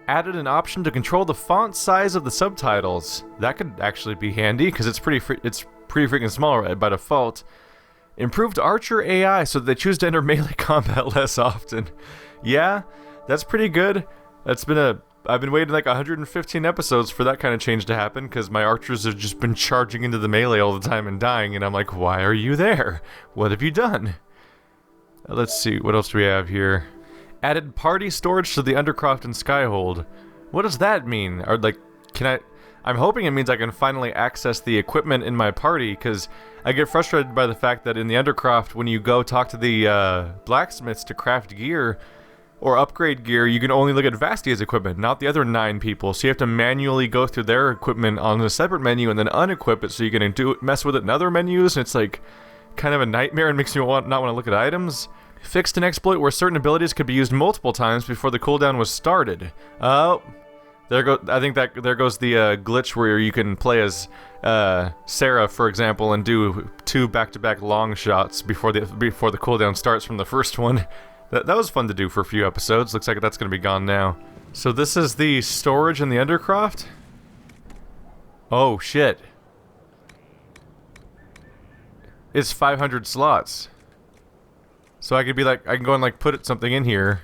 Added an option to control the font size of the subtitles. That could actually be handy, because it's pretty freaking small by default. Improved Archer AI so that they choose to enter melee combat less often. Yeah, that's pretty good. I've been waiting like 115 episodes for that kind of change to happen, because my archers have just been charging into the melee all the time and dying, and I'm like, why are you there? What have you done? Let's see, what else do we have here? Added party storage to the Undercroft and Skyhold. What does that mean? Or like, I'm hoping it means I can finally access the equipment in my party, because I get frustrated by the fact that in the Undercroft, when you go talk to the blacksmiths to craft gear or upgrade gear, you can only look at Vastia's equipment, not the other 9 people. So you have to manually go through their equipment on a separate menu and then unequip it so you can mess with it in other menus, and it's like kind of a nightmare and makes you not want to look at items. Fixed an exploit where certain abilities could be used multiple times before the cooldown was started. Oh, there goes the glitch where you can play as Sarah, for example, and do 2 back-to-back long shots before the cooldown starts from the first one. That was fun to do for a few episodes. Looks like that's going to be gone now. So this is the storage in the Undercroft? Oh shit. It's 500 slots. So I could be like, I can go and like put something in here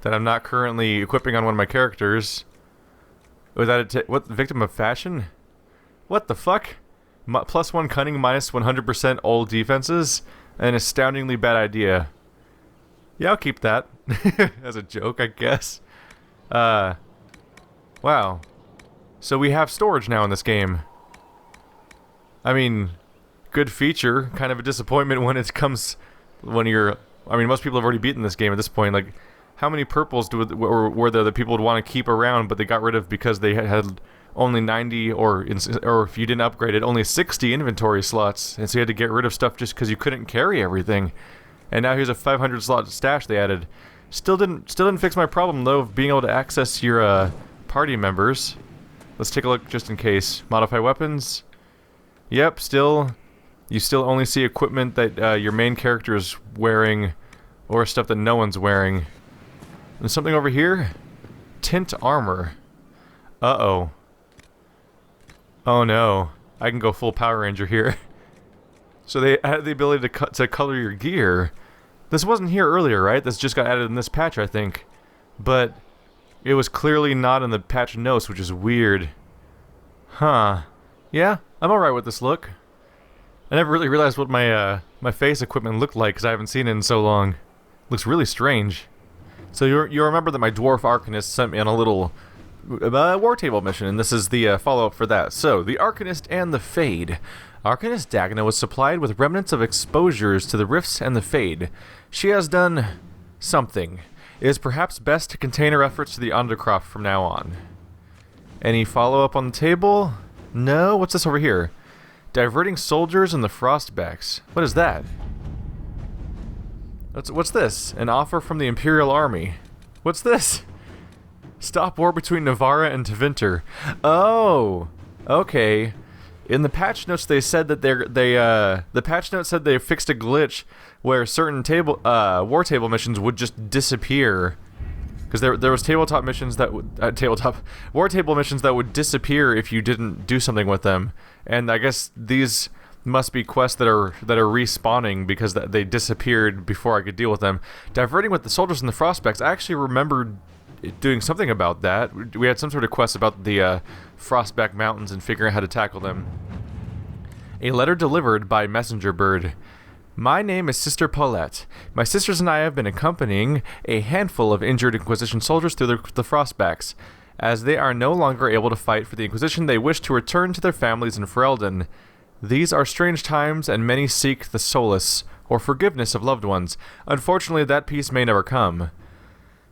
that I'm not currently equipping on one of my characters. Without what, victim of fashion? What the fuck? +1 cunning, -100% old defenses? An astoundingly bad idea. Yeah, I'll keep that. As a joke, I guess. Wow. So we have storage now in this game. I mean, good feature. Kind of a disappointment when it comes... When you're... I mean, most people have already beaten this game at this point. Like, how many purples were there that people would want to keep around, but they got rid of because they had only 90, or if you didn't upgrade it, only 60 inventory slots, and so you had to get rid of stuff just because you couldn't carry everything. And now here's a 500 slot stash they added. Still didn't fix my problem though of being able to access your party members. Let's take a look just in case. Modify weapons. Yep, you still only see equipment that your main character is wearing, or stuff that no one's wearing. There's something over here. Tint armor. Uh-oh. Oh no. I can go full Power Ranger here. So they added the ability to color your gear. This wasn't here earlier, right? This just got added in this patch, I think. But it was clearly not in the patch notes, which is weird. Huh. Yeah, I'm alright with this look. I never really realized what my my face equipment looked like because I haven't seen it in so long. Looks really strange. So you remember that my dwarf Arcanist sent me on a little war table mission, and this is the follow-up for that. So, the Arcanist and the Fade. Arcanist Dagna was supplied with remnants of exposures to the Rifts and the Fade. She has done something. It is perhaps best to contain her efforts to the Undercroft from now on. Any follow-up on the table? No? What's this over here? Diverting soldiers and the Frostbacks. What is that? What's this? An offer from the Imperial Army. What's this? Stop war between Navarra and Tevinter. Oh, okay. In the patch notes, they said that the patch notes said they fixed a glitch where certain war table missions would just disappear. Because there was tabletop missions that war table missions that would disappear if you didn't do something with them. And I guess these must be quests that are respawning because they disappeared before I could deal with them. Diverting with the soldiers and the Frostbacks. I actually remembered doing something about that. We had some sort of quest about the Frostback Mountains and figuring out how to tackle them. A letter delivered by messenger bird. My name is Sister Paulette. My sisters and I have been accompanying a handful of injured Inquisition soldiers through the Frostbacks. As they are no longer able to fight for the Inquisition, they wish to return to their families in Ferelden. These are strange times, and many seek the solace or forgiveness of loved ones. Unfortunately, that peace may never come.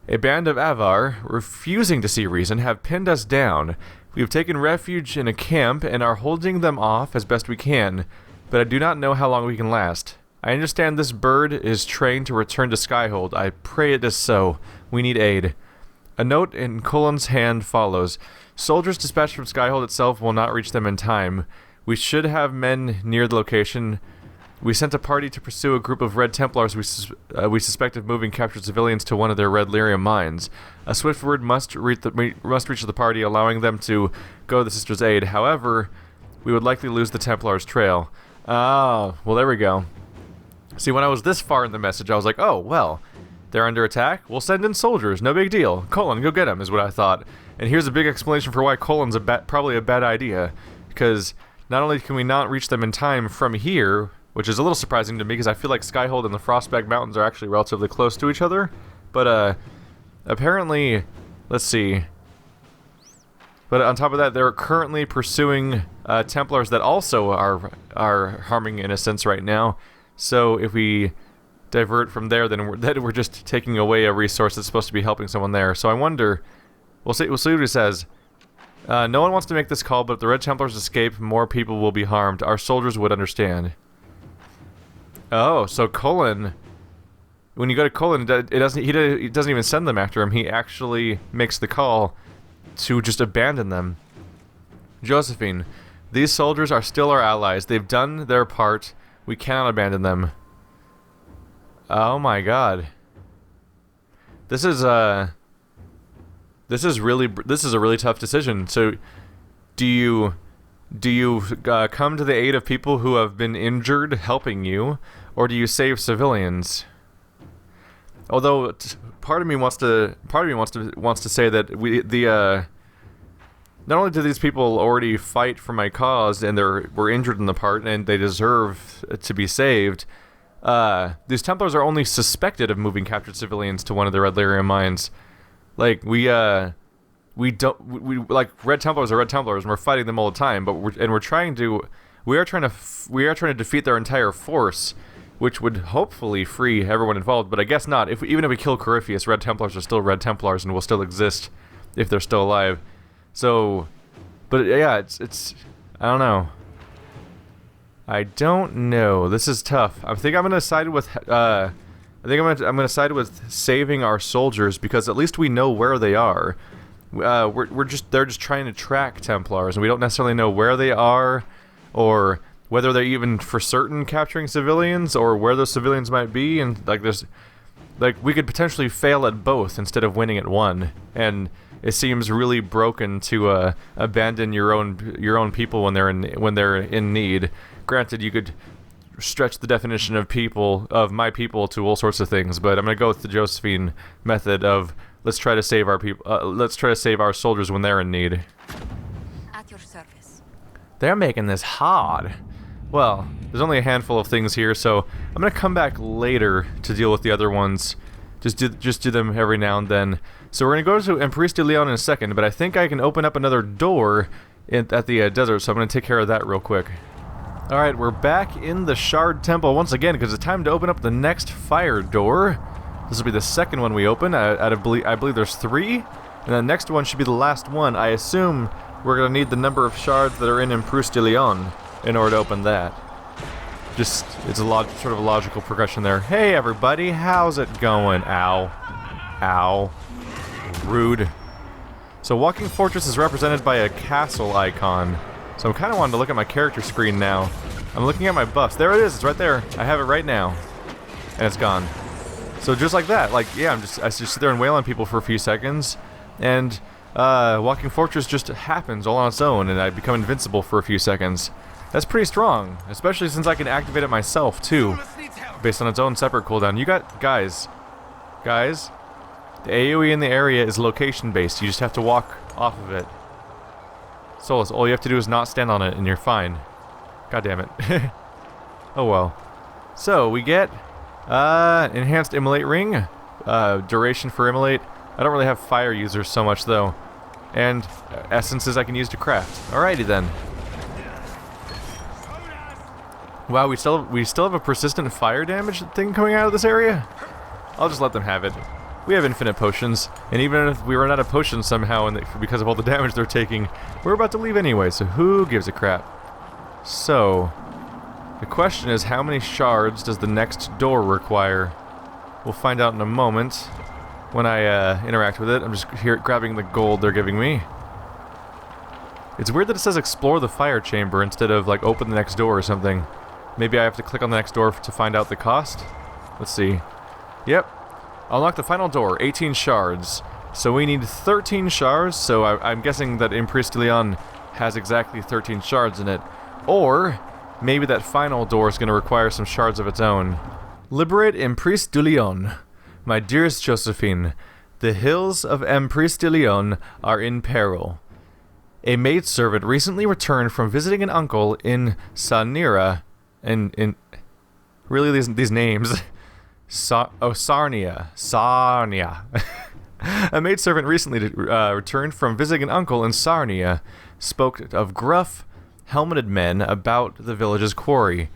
A band of Avar, refusing to see reason, have pinned us down. We have taken refuge in a camp and are holding them off as best we can, but I do not know how long we can last. I understand this bird is trained to return to Skyhold. I pray it is so. We need aid. A note in Cullen's hand follows. Soldiers dispatched from Skyhold itself will not reach them in time. We should have men near the location We sent a party to pursue a group of Red Templars we suspect of moving captured civilians to one of their Red Lyrium mines. A swift word must reach the party, allowing them to go to the Sisters' aid. However, we would likely lose the Templars' trail. Oh, well, there we go. See, when I was this far in the message, I was like, oh, well, they're under attack? We'll send in soldiers, no big deal. Colon, go get them, is what I thought. And here's a big explanation for why Colon's probably a bad idea. Because not only can we not reach them in time from here, which is a little surprising to me, because I feel like Skyhold and the Frostback Mountains are actually relatively close to each other. But, apparently, let's see. But on top of that, they're currently pursuing Templars that also are harming innocents right now. So if we divert from there, then we're just taking away a resource that's supposed to be helping someone there. So I wonder, we'll see what he says. No one wants to make this call, but if the Red Templars escape, more people will be harmed. Our soldiers would understand. Oh, so Colon, when you go to Colon, he doesn't even send them after him. He actually makes the call to just abandon them. Josephine, these soldiers are still our allies. They've done their part. We cannot abandon them. Oh my god. This is a really tough decision. So, do you come to the aid of people who have been injured, helping you, or do you save civilians? Although part of me wants to say that not only do these people already fight for my cause and were injured in the part and they deserve to be saved, these Templars are only suspected of moving captured civilians to one of the Red Lyrium mines. Like we like Red Templars are Red Templars and we're fighting them all the time, but we are trying to defeat their entire force, which would hopefully free everyone involved, but I guess not. Even if we kill Corypheus, Red Templars are still Red Templars and will still exist if they're still alive. So, but yeah, it's I don't know. I don't know. This is tough. I think I'm gonna side with I'm gonna side with saving our soldiers, because at least we know where they are. They're just trying to track Templars, and we don't necessarily know where they are, or whether they're even for certain capturing civilians, or where those civilians might be. And we could potentially fail at both instead of winning at one. And it seems really broken to abandon your own people when they're in need. Granted, you could stretch the definition of my people to all sorts of things, but I'm gonna go with the Josephine method of let's try to save our people. Let's try to save our soldiers when they're in need. At your service. They're making this hard. Well, there's only a handful of things here, so I'm gonna come back later to deal with the other ones. Just do them every now and then. So we're gonna go to Empress de Leon in a second, but I think I can open up another door at the desert, so I'm gonna take care of that real quick. Alright, we're back in the Shard Temple once again, because it's time to open up the next fire door. This will be the second one we open. I believe there's 3, and the next one should be the last one. I assume we're gonna need the number of shards that are in Empress de Leon in order to open that. It's sort of a logical progression there. Hey everybody, how's it going? Ow. Ow. Rude. So Walking Fortress is represented by a castle icon. So I'm kind of wanting to look at my character screen now. I'm looking at my buffs. There it is, it's right there. I have it right now. And it's gone. So just like that, I just sit there and wail on people for a few seconds, and Walking Fortress just happens all on its own, and I become invincible for a few seconds. That's pretty strong, especially since I can activate it myself too, based on its own separate cooldown. You got, guys, the AoE in the area is location based. You just have to walk off of it. Solus, all you have to do is not stand on it and you're fine. God damn it. Oh well. So we get enhanced immolate ring, duration for immolate. I don't really have fire users so much though, and essences I can use to craft. Alrighty then. Wow, we still have a persistent fire damage thing coming out of this area? I'll just let them have it. We have infinite potions, and even if we run out of potions somehow because of all the damage they're taking, we're about to leave anyway, so who gives a crap? So, the question is, how many shards does the next door require? We'll find out in a moment when I interact with it. I'm just here grabbing the gold they're giving me. It's weird that it says explore the fire chamber instead of like open the next door or something. Maybe I have to click on the next door to find out the cost. Let's see. Yep. Unlock the final door, 18 shards. So we need 13 shards, so I'm guessing that Impriest de Leon has exactly 13 shards in it. Or maybe that final door is going to require some shards of its own. Liberate Impriest de Leon. My dearest Josephine, the hills of Impriest de Leon are in peril. A maidservant recently returned from visiting an uncle in Sarnira, in really these names. Sarnia. A maidservant recently returned from visiting an uncle in Sarnia, spoke of gruff, helmeted men about the village's quarry,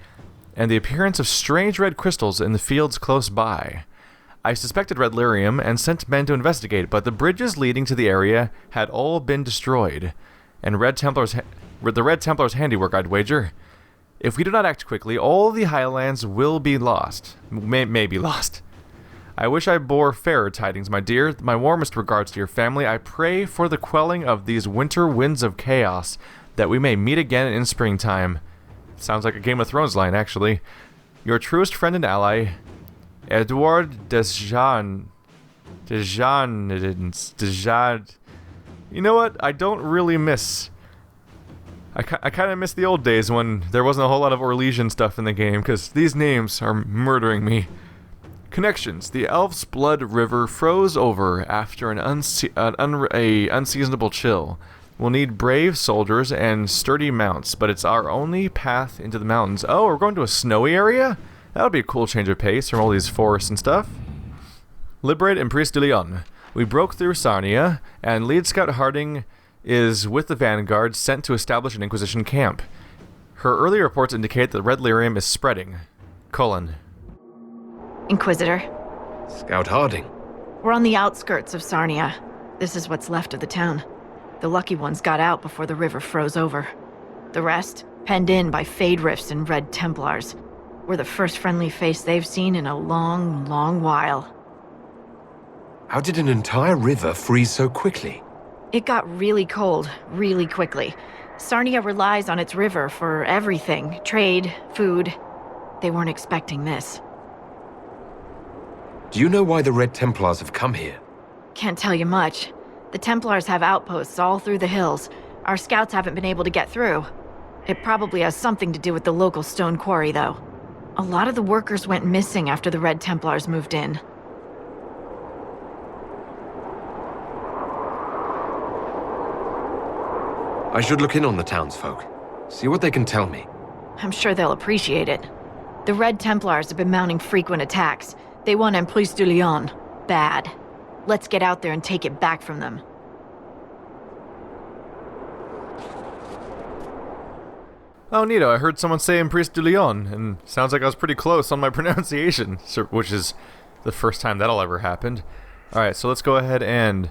and the appearance of strange red crystals in the fields close by. I suspected red lyrium and sent men to investigate, but the bridges leading to the area had all been destroyed, and the Red Templar's handiwork, I'd wager. If we do not act quickly, all the Highlands will be lost. May be lost. I wish I bore fairer tidings, my dear. My warmest regards to your family. I pray for the quelling of these winter winds of chaos, that we may meet again in springtime. Sounds like a Game of Thrones line, actually. Your truest friend and ally, Edouard Desjardins. You know what? I don't really miss... I kind of miss the old days when there wasn't a whole lot of Orlesian stuff in the game, because these names are murdering me. Connections. The Elf's Blood River froze over after an unseasonable chill. We'll need brave soldiers and sturdy mounts, but it's our only path into the mountains. Oh, we're going to a snowy area? That would be a cool change of pace from all these forests and stuff. Liberate Impriest de Leon. We broke through Sarnia, and lead scout Harding is with the vanguard sent to establish an Inquisition camp. Her early reports indicate that red lyrium is spreading. : Inquisitor. Scout Harding. We're on the outskirts of Sarnia. This is what's left of the town. The lucky ones got out before the river froze over. The rest, penned in by Fade Rifts and Red Templars. We're the first friendly face they've seen in a long, long while. How did an entire river freeze so quickly? It got really cold, really quickly. Sarnia relies on its river for everything. Trade, food. They weren't expecting this. Do you know why the Red Templars have come here? Can't tell you much. The Templars have outposts all through the hills. Our scouts haven't been able to get through. It probably has something to do with the local stone quarry, though. A lot of the workers went missing after the Red Templars moved in. I should look in on the townsfolk. See what they can tell me. I'm sure they'll appreciate it. The Red Templars have been mounting frequent attacks. They want Impriest de Leon. Bad. Let's get out there and take it back from them. Oh, neato. I heard someone say Impriest de Leon, and sounds like I was pretty close on my pronunciation, which is the first time that'll ever happen. Alright, so let's go ahead and...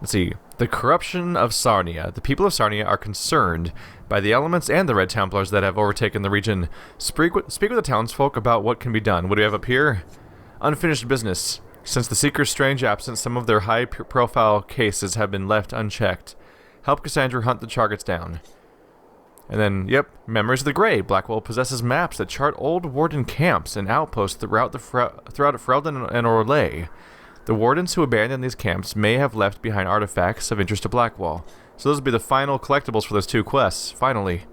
Let's see. The corruption of Sarnia. The people of Sarnia are concerned by the elements and the Red Templars that have overtaken the region. Speak with the townsfolk about what can be done. What do we have up here? Unfinished business. Since the Seeker's strange absence, some of their high-profile cases have been left unchecked. Help Cassandra hunt the targets down. And then, yep, Memories of the Grey. Blackwell possesses maps that chart old Warden camps and outposts throughout Ferelden and Orlais. The wardens who abandoned these camps may have left behind artifacts of interest to Blackwall. So those will be the final collectibles for those two quests, finally.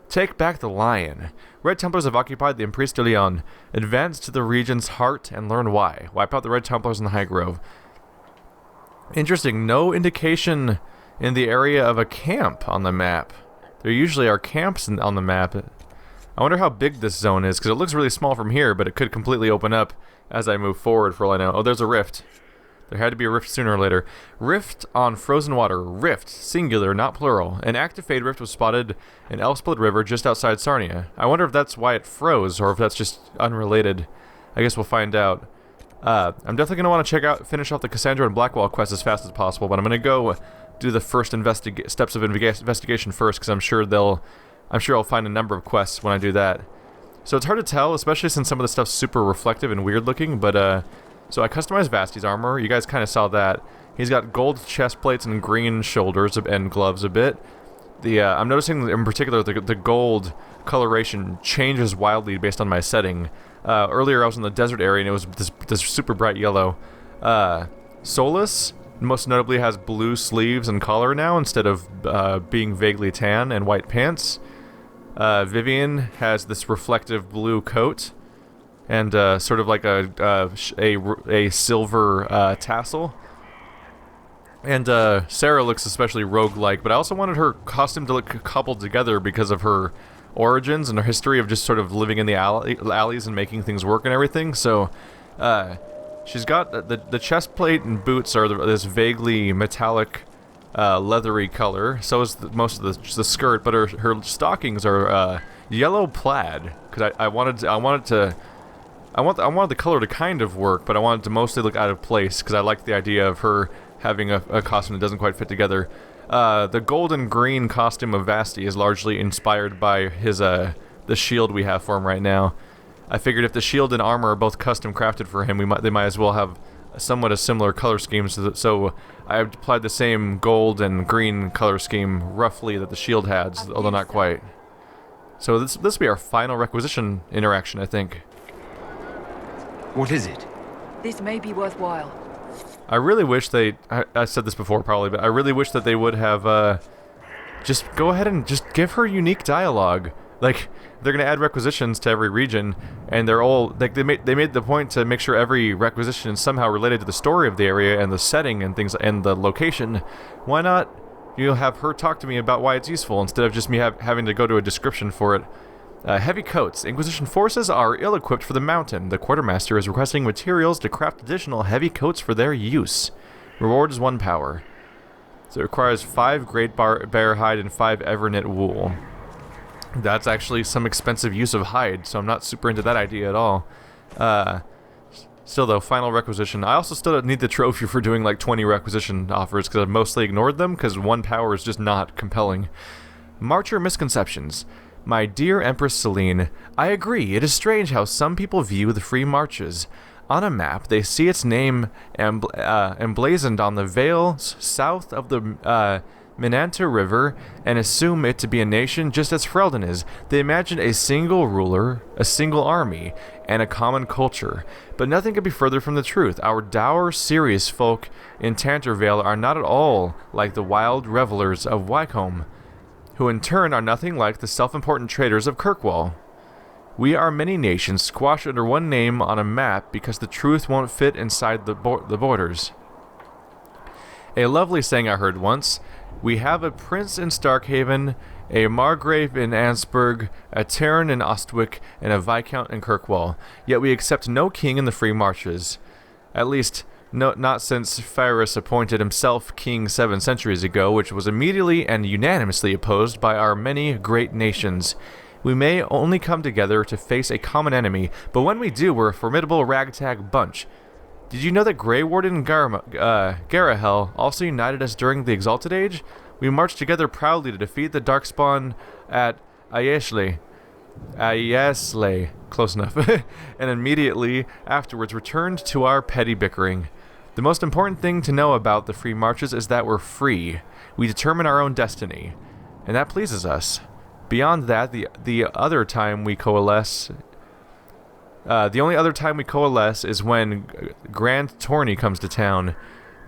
Take back the lion. Red Templars have occupied the Impriest de Leon. Advance to the region's heart and learn why. Wipe out the Red Templars in the High Grove. Interesting, no indication in the area of a camp on the map. There usually are camps on the map. I wonder how big this zone is, because it looks really small from here, but it could completely open up as I move forward for all I know. Oh, there's a rift. There had to be a rift sooner or later. Rift on frozen water. Rift, singular, not plural. An active Fade Rift was spotted in Elfsplit River just outside Sarnia. I wonder if that's why it froze, or if that's just unrelated. I guess we'll find out. I'm definitely going to want to finish off the Cassandra and Blackwall quest as fast as possible, but I'm going to go do the first steps of investigation first, because I'm sure I'll find a number of quests when I do that. So it's hard to tell, especially since some of the stuff's super reflective and weird looking, but so I customized Vasti's armor. You guys kind of saw that. He's got gold chest plates and green shoulders and gloves a bit. I'm noticing in particular the gold coloration changes wildly based on my setting. Earlier I was in the desert area and it was this super bright yellow. Solus most notably has blue sleeves and collar now instead of being vaguely tan and white pants. Vivian has this reflective blue coat and sort of like a silver tassel. And Sarah looks especially roguelike, but I also wanted her costume to look coupled together because of her origins and her history of just sort of living in the alleys and making things work and everything. So she's got the chest plate and boots are this vaguely metallic leathery color. So is most of the skirt, but her stockings are yellow plaid because I wanted the color to kind of work, but I wanted to mostly look out of place because I liked the idea of her having a costume that doesn't quite fit together. The gold and green costume of Vasti is largely inspired by his the shield we have for him right now. I figured if the shield and armor are both custom crafted for him, they might as well have somewhat a similar color scheme. So I applied the same gold and green color scheme roughly that the shield had, although not quite. So this will be our final requisition interaction, I think. What is it? This may be worthwhile. I really wish I said this before probably, but I really wish that they would have just go ahead and just give her unique dialogue. Like, they're gonna add requisitions to every region, and they're all like they made the point to make sure every requisition is somehow related to the story of the area and the setting and things and the location. Why not have her talk to me about why it's useful instead of just me having to go to a description for it? Heavy coats. Inquisition forces are ill-equipped for the mountain. The quartermaster is requesting materials to craft additional heavy coats for their use. Reward is 1 power. So it requires 5 great bear hide and 5 everknit wool. That's actually some expensive use of hide, so I'm not super into that idea at all. Still though, final requisition. I also still need the trophy for doing like 20 requisition offers because I've mostly ignored them because 1 power is just not compelling. Marcher misconceptions. My dear Empress Celine, I agree, it is strange how some people view the Free Marches. On a map, they see its name emblazoned on the vales south of the Minanta River and assume it to be a nation just as Freldon is. They imagine a single ruler, a single army, and a common culture. But nothing could be further from the truth. Our dour, serious folk in Tantervale are not at all like the wild revelers of Wycombe, who in turn are nothing like the self-important traders of Kirkwall. We are many nations squashed under one name on a map because the truth won't fit inside the borders. A lovely saying I heard once. We have a prince in Starkhaven, a margrave in Ansburg, a Terran in Ostwick, and a viscount in Kirkwall. Yet we accept no king in the Free Marches. At least, not since Pyrrhus appointed himself king 7 centuries ago, which was immediately and unanimously opposed by our many great nations. We may only come together to face a common enemy, but when we do, we're a formidable ragtag bunch. Did you know that Grey Warden and Garahel also united us during the Exalted Age? We marched together proudly to defeat the Darkspawn at Ayesle, close enough, and immediately afterwards returned to our petty bickering. The most important thing to know about the Free Marches is that we're free. We determine our own destiny, and that pleases us. Beyond that, the other time we coalesce... the only other time we coalesce is when Grand Tourney comes to town.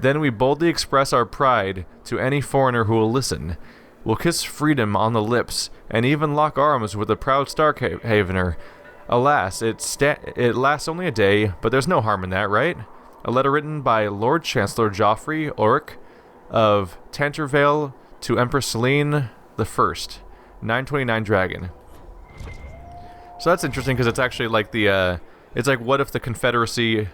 Then we boldly express our pride to any foreigner who will listen. We'll kiss freedom on the lips, and even lock arms with a proud Starkhavener. Alas, it lasts only a day, but there's no harm in that, right? A letter written by Lord Chancellor Joffrey Auric of Tantervale to Empress Celine I, 929 Dragon. So that's interesting because it's actually like it's like what if the Confederacy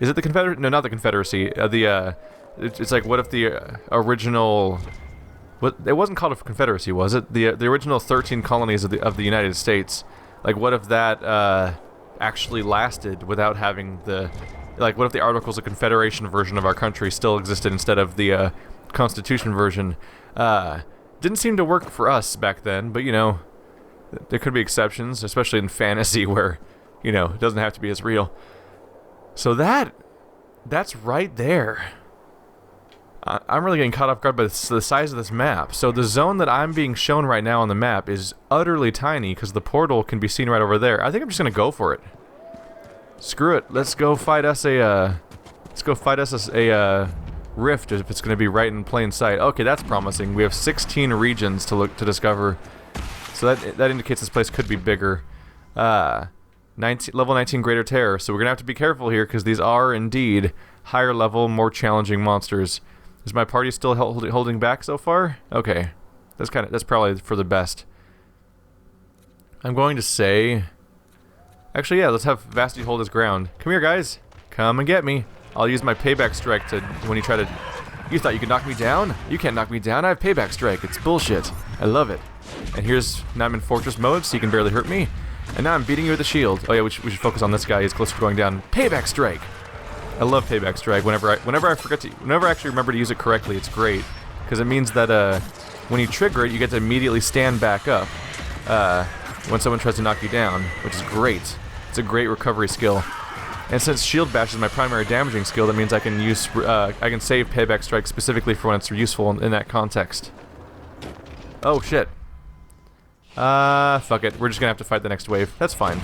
is it the Confederacy? No, not the Confederacy. It's like what if the original, it wasn't called a Confederacy, was it? The original 13 colonies of the United States. Like what if that actually lasted without having what if the Articles of Confederation version of our country still existed instead of the Constitution version? Didn't seem to work for us back then, but there could be exceptions, especially in fantasy where, it doesn't have to be as real. So that's right there. I'm really getting caught off guard by the size of this map. So the zone that I'm being shown right now on the map is utterly tiny because the portal can be seen right over there. I think I'm just gonna go for it. Screw it. Let's go fight us a rift if it's gonna be right in plain sight. Okay, that's promising. We have 16 regions to discover. So that indicates this place could be bigger. 19, level 19 Greater Terror. So we're gonna have to be careful here because these are indeed higher level, more challenging monsters. Is my party still holding back so far? Okay, that's probably for the best. I'm going to say, actually, yeah, let's have Vasti hold his ground. Come here, guys. Come and get me. I'll use my payback strike to when you try to. You thought you could knock me down? You can't knock me down. I have payback strike. It's bullshit. I love it. And now I'm in fortress mode, so you can barely hurt me. And now I'm beating you with a shield. Oh yeah, we should focus on this guy. He's close to going down. Payback strike. I love payback strike. Whenever I actually remember to use it correctly, it's great because it means that when you trigger it, you get to immediately stand back up when someone tries to knock you down, which is great. It's a great recovery skill. And since shield bash is my primary damaging skill, that means I can save payback strike specifically for when it's useful in that context. Oh shit. Fuck it. We're just gonna have to fight the next wave. That's fine.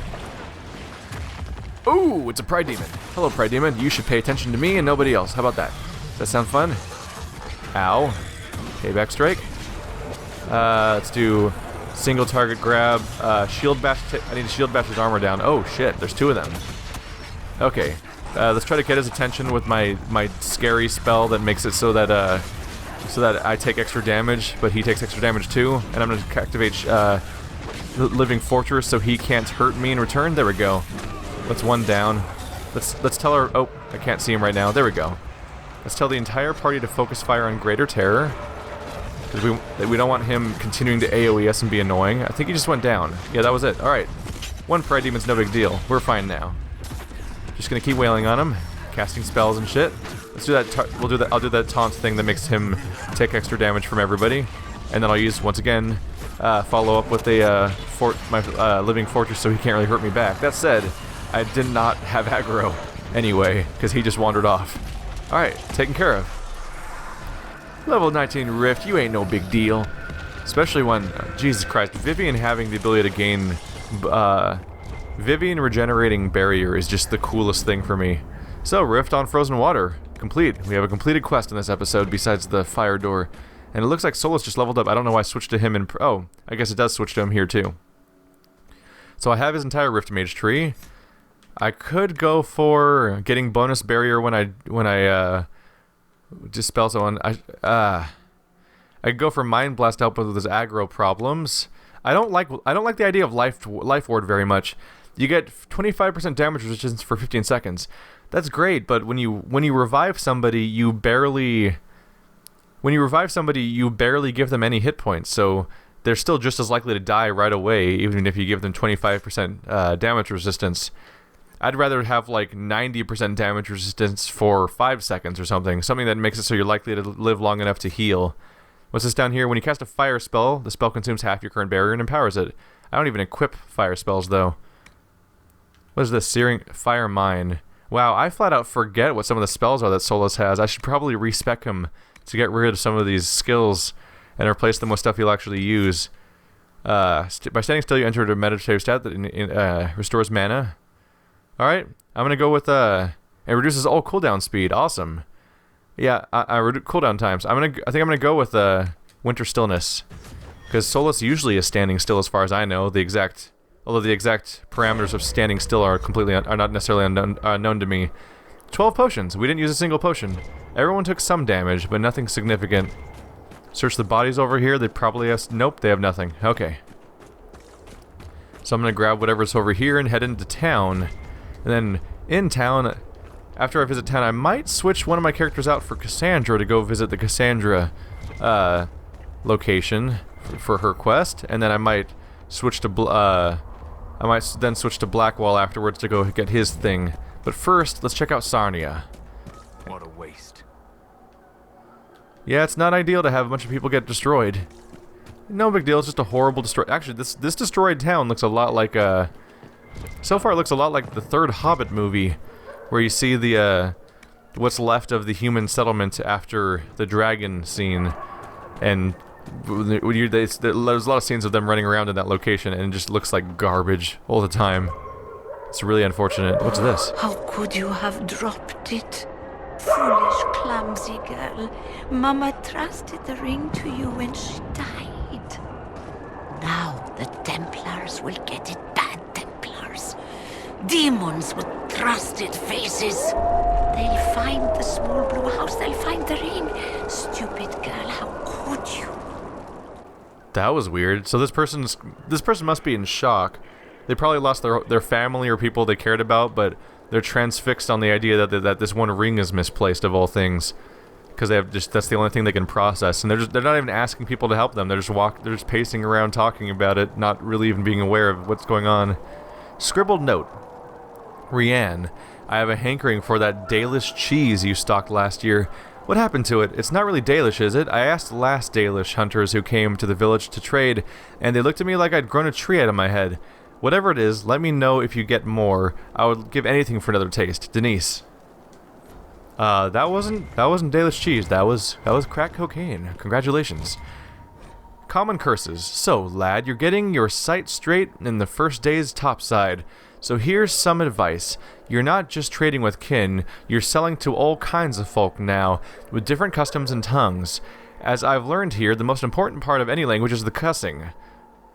Ooh, it's a Pride Demon. Hello, Pride Demon. You should pay attention to me and nobody else. How about that? Does that sound fun? Ow. Payback strike. Let's do single target grab. Shield bash. I need to shield bash his armor down. Oh shit, there's two of them. Okay. Let's try to get his attention with my scary spell that makes it so that I take extra damage, but he takes extra damage too. And I'm gonna activate Living Fortress so he can't hurt me in return. There we go. That's one down. Let's tell her. Oh, I can't see him right now. There we go. Let's tell the entire party to focus fire on Greater Terror because we don't want him continuing to AoE us and be annoying. I think he just went down. Yeah, that was it. All right. One Pride Demon's no big deal. We're fine now. Just gonna keep wailing on him, casting spells and shit. Let's do that. We'll do that. I'll do that taunt thing that makes him take extra damage from everybody, and then I'll use once again follow up with my Living Fortress so he can't really hurt me back. That said, I did not have aggro anyway, because he just wandered off. Alright, taken care of. Level 19 Rift, you ain't no big deal. Especially when, Jesus Christ, Vivian having the ability to gain, Vivian regenerating barrier is just the coolest thing for me. So, Rift on Frozen Water, complete. We have a completed quest in this episode besides the fire door. And it looks like Solus just leveled up. I don't know why I switched to him in, oh, I guess it does switch to him here too. So I have his entire Rift Mage tree. I could go for getting bonus barrier when I dispel someone. I could go for Mind Blast to help with his aggro problems. I don't like the idea of life ward very much. You get 25% damage resistance for 15 seconds. That's great, but when you revive somebody, you barely give them any hit points. So they're still just as likely to die right away, even if you give them 25% damage resistance. I'd rather have like 90% damage resistance for 5 seconds or something that makes it so you're likely to live long enough to heal. What's this down here? When you cast a fire spell, the spell consumes half your current barrier and empowers it. I don't even equip fire spells though. What is this? Searing Fire Mine. Wow, I flat out forget what some of the spells are that Solus has. I should probably respec him to get rid of some of these skills and replace them with stuff he'll actually use. By standing still, you enter a meditative stat that restores mana. Alright, I'm gonna go with, it reduces all cooldown speed. Awesome. Yeah, cooldown times. I think I'm gonna go with, Winter Stillness. Because Solus usually is standing still as far as I know. Although the exact parameters of standing still are not necessarily unknown to me. 12 potions. We didn't use a single potion. Everyone took some damage, but nothing significant. Search the bodies over here. They probably have... Nope, they have nothing. Okay. So I'm gonna grab whatever's over here and head into town. And then, in town, after I visit town, I might switch one of my characters out for Cassandra to go visit the Cassandra location for her quest, and then I might switch to switch to Blackwall afterwards to go get his thing. But first, let's check out Sarnia. What a waste. Yeah, it's not ideal to have a bunch of people get destroyed. No big deal, it's just a horrible Actually, this destroyed town looks a lot like so far it looks a lot like the third Hobbit movie, where you see the what's left of the human settlement after the dragon scene, and there's a lot of scenes of them running around in that location, and it just looks like garbage all the time. It's really unfortunate. What's this? How could you have dropped it? Foolish, clumsy girl. Mama trusted the ring to you when she died. Now the Templars will get it, bad Templars. Demons with trusted faces. They'll find the small blue house, they'll find the ring. Stupid girl, how could you? That was weird. So this person must be in shock. They probably lost their family or people they cared about, but they're transfixed on the idea that this one ring is misplaced of all things, because that's the only thing they can process, and they're not even asking people to help them. They're just pacing around talking about it, not really even being aware of what's going on. Scribbled note. Rianne, I have a hankering for that Dalish cheese you stocked last year. What happened to it? It's not really Dalish, is it? I asked the last Dalish hunters who came to the village to trade, and they looked at me like I'd grown a tree out of my head. Whatever it is, let me know if you get more. I would give anything for another taste. Denise. That wasn't Dalish cheese. That was crack cocaine. Congratulations. Common curses. So, lad, you're getting your sight straight in the first day's topside. So here's some advice. You're not just trading with kin, you're selling to all kinds of folk now, with different customs and tongues. As I've learned here, the most important part of any language is the cussing.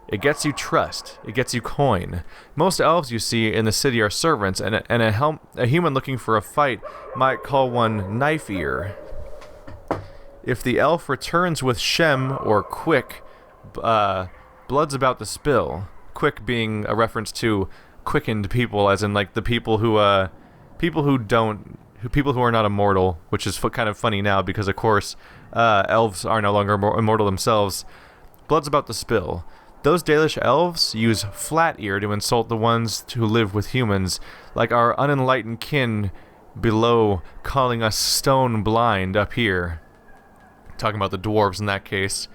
It gets you trust. It gets you coin. Most elves you see in the city are servants, and a human looking for a fight might call one knife ear. If the elf returns with shem or quick, blood's about to spill. Quick being a reference to quickened people, as in like the people who are not immortal, which is kind of funny now because of course elves are no longer immortal themselves. Blood's about to spill. Those Dalish elves use flat ear to insult the ones who live with humans, like our unenlightened kin below calling us stone blind up here. Talking about the dwarves in that case,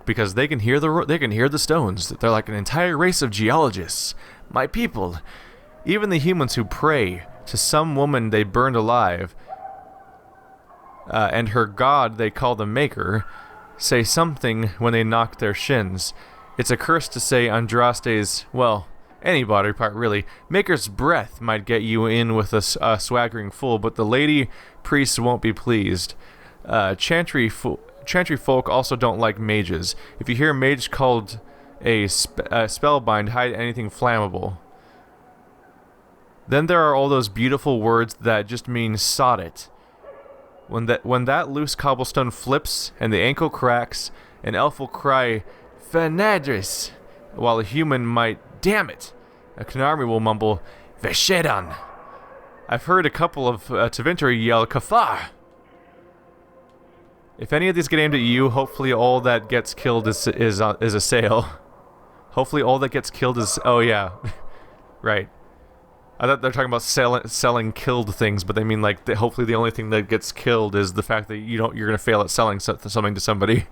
because they can hear the stones. They're like an entire race of geologists. My people, even the humans who pray to some woman they burned alive, and her god they call the Maker, say something when they knock their shins. It's a curse to say Andraste's, well, any body part really. Maker's breath might get you in with a swaggering fool, but the lady priests won't be pleased. Chantry folk also don't like mages. If you hear a mage called a spellbind, hide anything flammable. Then there are all those beautiful words that just mean sod it. When that loose cobblestone flips and the ankle cracks, an elf will cry, Fenadris, while a human might, damn it. A Qunari will mumble, Veshedan. I've heard a couple of Tavintari yell, Kafar. If any of these get aimed at you, hopefully all that gets killed is a sale. Hopefully all that gets killed is, oh yeah, right. I thought they're talking about selling killed things, but they mean like hopefully the only thing that gets killed is the fact that you're gonna fail at selling something to somebody.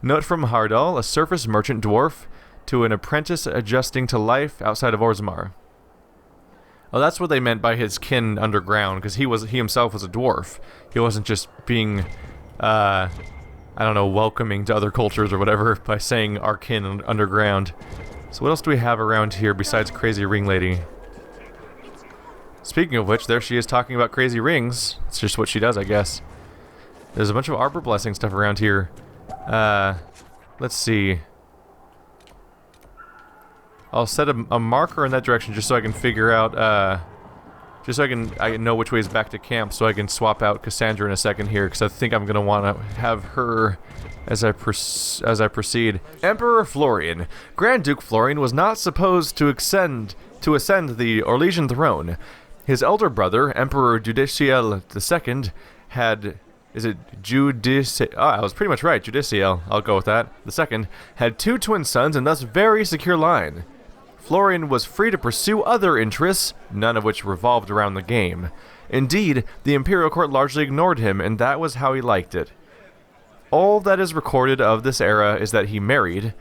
Note from Hardal, a surface merchant dwarf to an apprentice adjusting to life outside of Orzammar. Oh, that's what they meant by his kin underground, because he himself was a dwarf. He wasn't just being, I don't know, welcoming to other cultures or whatever by saying our kin underground. So what else do we have around here besides Crazy Ring Lady? Speaking of which, there she is talking about crazy rings. It's just what she does, I guess. There's a bunch of Arbor Blessing stuff around here. Let's see. I'll set a marker in that direction just so I can figure out, just so I know which way is back to camp, so I can swap out Cassandra in a second here, because I think I'm gonna want to have her as I proceed. Emperor Florian. Grand Duke Florian was not supposed to ascend the Orlesian throne. His elder brother, Emperor Judiciel II, had... Is it Judiciel? Oh, I was pretty much right. Judiciel. I'll go with that. The second had 2 twin sons and thus very secure line. Florian was free to pursue other interests, none of which revolved around the game. Indeed, the Imperial Court largely ignored him, and that was how he liked it. All that is recorded of this era is that he married,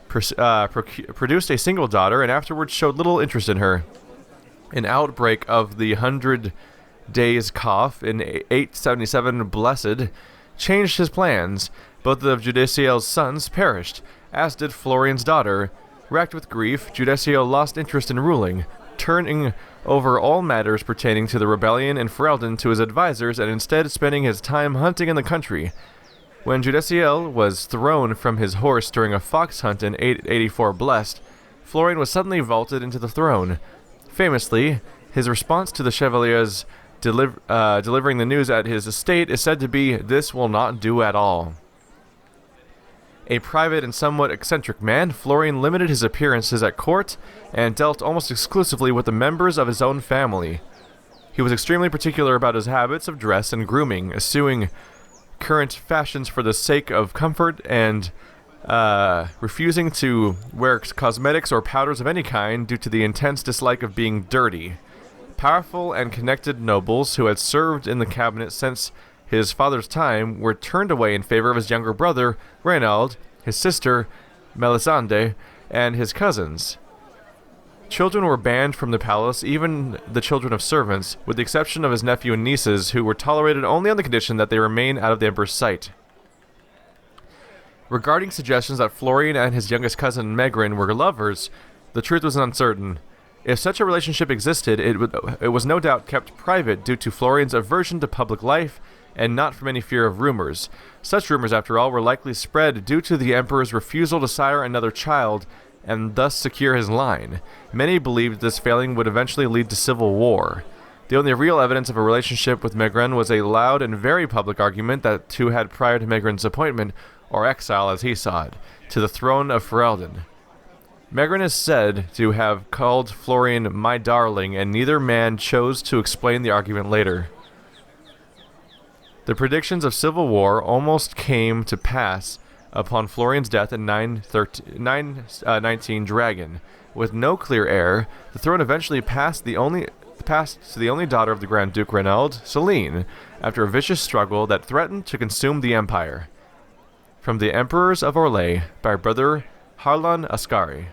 produced a single daughter, and afterwards showed little interest in her. An outbreak of the 100 Days Cough in 877 Blessed changed his plans. Both of Judiciel's sons perished, as did Florian's daughter. Racked with grief, Judiciel lost interest in ruling, turning over all matters pertaining to the rebellion in Ferelden to his advisors and instead spending his time hunting in the country. When Judiciel was thrown from his horse during a fox hunt in 884 Blessed, Florian was suddenly vaulted into the throne. Famously, his response to the Chevalier's delivering the news at his estate is said to be, "This will not do at all." A private and somewhat eccentric man, Florian limited his appearances at court and dealt almost exclusively with the members of his own family. He was extremely particular about his habits of dress and grooming, eschewing current fashions for the sake of comfort and refusing to wear cosmetics or powders of any kind due to the intense dislike of being dirty. Powerful and connected nobles who had served in the cabinet since his father's time were turned away in favor of his younger brother, Reynald, his sister, Melisande, and his cousins. Children were banned from the palace, even the children of servants, with the exception of his nephew and nieces, who were tolerated only on the condition that they remain out of the emperor's sight. Regarding suggestions that Florian and his youngest cousin Megran were lovers, the truth was uncertain. If such a relationship existed, it was no doubt kept private due to Florian's aversion to public life and not from any fear of rumors. Such rumors, after all, were likely spread due to the emperor's refusal to sire another child and thus secure his line. Many believed this failing would eventually lead to civil war. The only real evidence of a relationship with Megran was a loud and very public argument that two had prior to Megran's appointment, or exile as he saw it, to the throne of Ferelden. Megran is said to have called Florian "my darling," and neither man chose to explain the argument later. The predictions of civil war almost came to pass upon Florian's death in 919 Dragon. With no clear heir, the throne eventually passed to the only daughter of the Grand Duke Reynald, Celine, after a vicious struggle that threatened to consume the empire. From the Emperors of Orlais, by Brother Harlan Ascari.